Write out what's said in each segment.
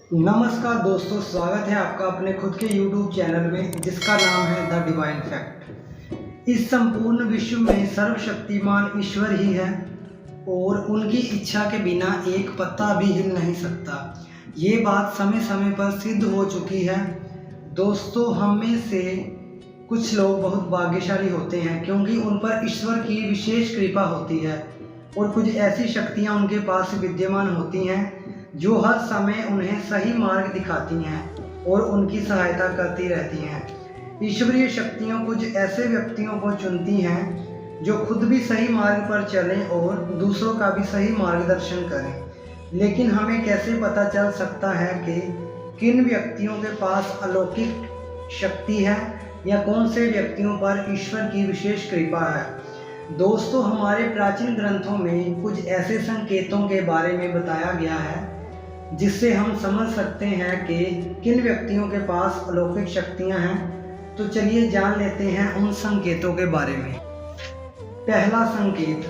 नमस्कार दोस्तों, स्वागत है आपका अपने खुद के YouTube चैनल में जिसका नाम है द डिवाइन फैक्ट। इस संपूर्ण विश्व में सर्वशक्तिमान ईश्वर ही है और उनकी इच्छा के बिना एक पत्ता भी हिल नहीं सकता। ये बात समय समय पर सिद्ध हो चुकी है। दोस्तों, हम में से कुछ लोग बहुत भाग्यशाली होते हैं क्योंकि उन पर ईश्वर की विशेष कृपा होती है और कुछ ऐसी शक्तियाँ उनके पास विद्यमान होती हैं जो हर समय उन्हें सही मार्ग दिखाती हैं और उनकी सहायता करती रहती हैं। ईश्वरीय शक्तियाँ कुछ ऐसे व्यक्तियों को चुनती हैं जो खुद भी सही मार्ग पर चलें और दूसरों का भी सही मार्गदर्शन करें। लेकिन हमें कैसे पता चल सकता है कि किन व्यक्तियों के पास अलौकिक शक्ति है या कौन से व्यक्तियों पर ईश्वर की विशेष कृपा है? दोस्तों, हमारे प्राचीन ग्रंथों में कुछ ऐसे संकेतों के बारे में बताया गया है जिससे हम समझ सकते हैं कि किन व्यक्तियों के पास अलौकिक शक्तियां हैं। तो चलिए जान लेते हैं उन संकेतों के बारे में। पहला संकेत,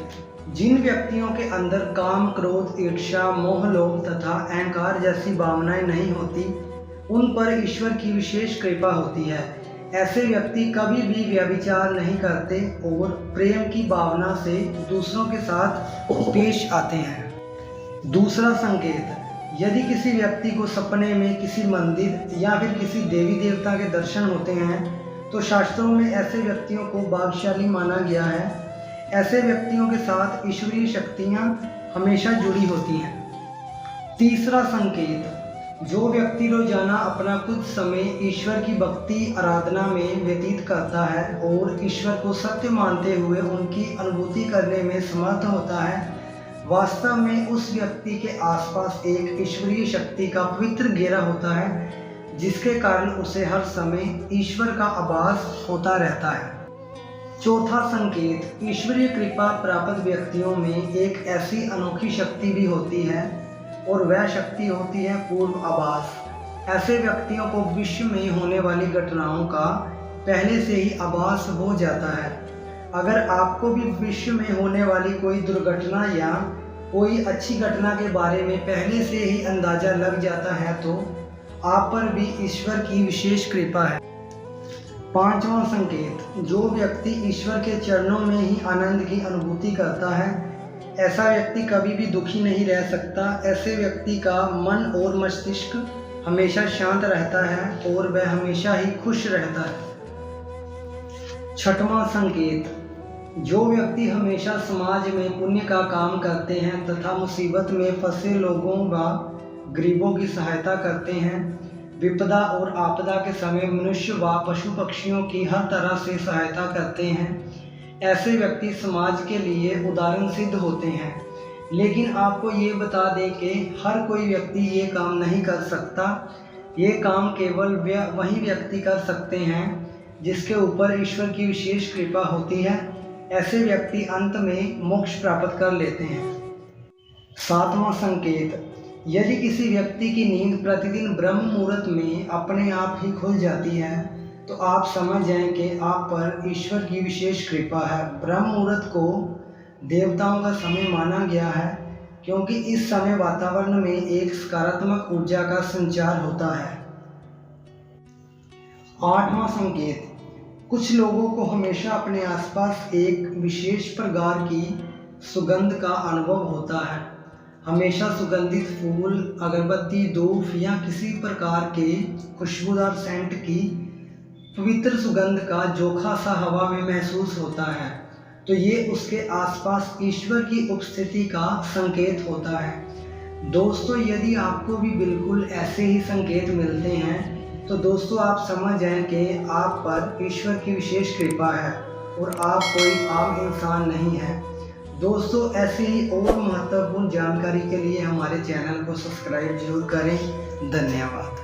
जिन व्यक्तियों के अंदर काम, क्रोध, ईर्ष्या, मोह, लोभ तथा अहंकार जैसी भावनाएं नहीं होती, उन पर ईश्वर की विशेष कृपा होती है। ऐसे व्यक्ति कभी भी व्यभिचार नहीं करते और प्रेम की भावना से दूसरों के साथ पेश आते हैं। दूसरा संकेत, यदि किसी व्यक्ति को सपने में किसी मंदिर या फिर किसी देवी देवता के दर्शन होते हैं तो शास्त्रों में ऐसे व्यक्तियों को भाग्यशाली माना गया है। ऐसे व्यक्तियों के साथ ईश्वरीय शक्तियाँ हमेशा जुड़ी होती हैं। तीसरा संकेत, जो व्यक्ति रोजाना अपना कुछ समय ईश्वर की भक्ति आराधना में व्यतीत करता है और ईश्वर को सत्य मानते हुए उनकी अनुभूति करने में समर्थ होता है, वास्तव में उस व्यक्ति के आसपास एक ईश्वरीय शक्ति का पवित्र घेरा होता है जिसके कारण उसे हर समय ईश्वर का आभास होता रहता है। चौथा संकेत, ईश्वरीय कृपा प्राप्त व्यक्तियों में एक ऐसी अनोखी शक्ति भी होती है और वह शक्ति होती है पूर्व आभास। ऐसे व्यक्तियों को विश्व में होने वाली घटनाओं का पहले से ही आभास हो जाता है। अगर आपको भी विश्व में होने वाली कोई दुर्घटना या कोई अच्छी घटना के बारे में पहले से ही अंदाजा लग जाता है तो आप पर भी ईश्वर की विशेष कृपा है। पांचवा संकेत, जो व्यक्ति ईश्वर के चरणों में ही आनंद की अनुभूति करता है, ऐसा व्यक्ति कभी भी दुखी नहीं रह सकता। ऐसे व्यक्ति का मन और मस्तिष्क हमेशा शांत रहता है और वह हमेशा ही खुश रहता है। छठवां संकेत, जो व्यक्ति हमेशा समाज में पुण्य का काम करते हैं तथा मुसीबत में फंसे लोगों व गरीबों की सहायता करते हैं, विपदा और आपदा के समय मनुष्य व पशु पक्षियों की हर तरह से सहायता करते हैं, ऐसे व्यक्ति समाज के लिए उदाहरण सिद्ध होते हैं। लेकिन आपको ये बता दें कि हर कोई व्यक्ति ये काम नहीं कर सकता। ये काम केवल वही व्यक्ति कर सकते हैं जिसके ऊपर ईश्वर की विशेष कृपा होती है। ऐसे व्यक्ति अंत में मोक्ष प्राप्त कर लेते हैं। सातवां संकेत, यदि किसी व्यक्ति की नींद प्रतिदिन ब्रह्म मुहूर्त में अपने आप ही खुल जाती है तो आप समझ जाएं कि आप पर ईश्वर की विशेष कृपा है। ब्रह्म मुहूर्त को देवताओं का समय माना गया है क्योंकि इस समय वातावरण में एक सकारात्मक ऊर्जा का संचार होता है। आठवां संकेत, कुछ लोगों को हमेशा अपने आसपास एक विशेष प्रकार की सुगंध का अनुभव होता है। हमेशा सुगंधित फूल, अगरबत्ती, धूप या किसी प्रकार के खुशबूदार सेंट की पवित्र सुगंध का जोखा सा हवा में महसूस होता है तो ये उसके आसपास ईश्वर की उपस्थिति का संकेत होता है। दोस्तों, यदि आपको भी बिल्कुल ऐसे ही संकेत मिलते हैं तो दोस्तों आप समझ जाएं कि आप पर ईश्वर की विशेष कृपा है और आप कोई आम इंसान नहीं है। दोस्तों, ऐसे ही और महत्वपूर्ण जानकारी के लिए हमारे चैनल को सब्सक्राइब जरूर करें। धन्यवाद।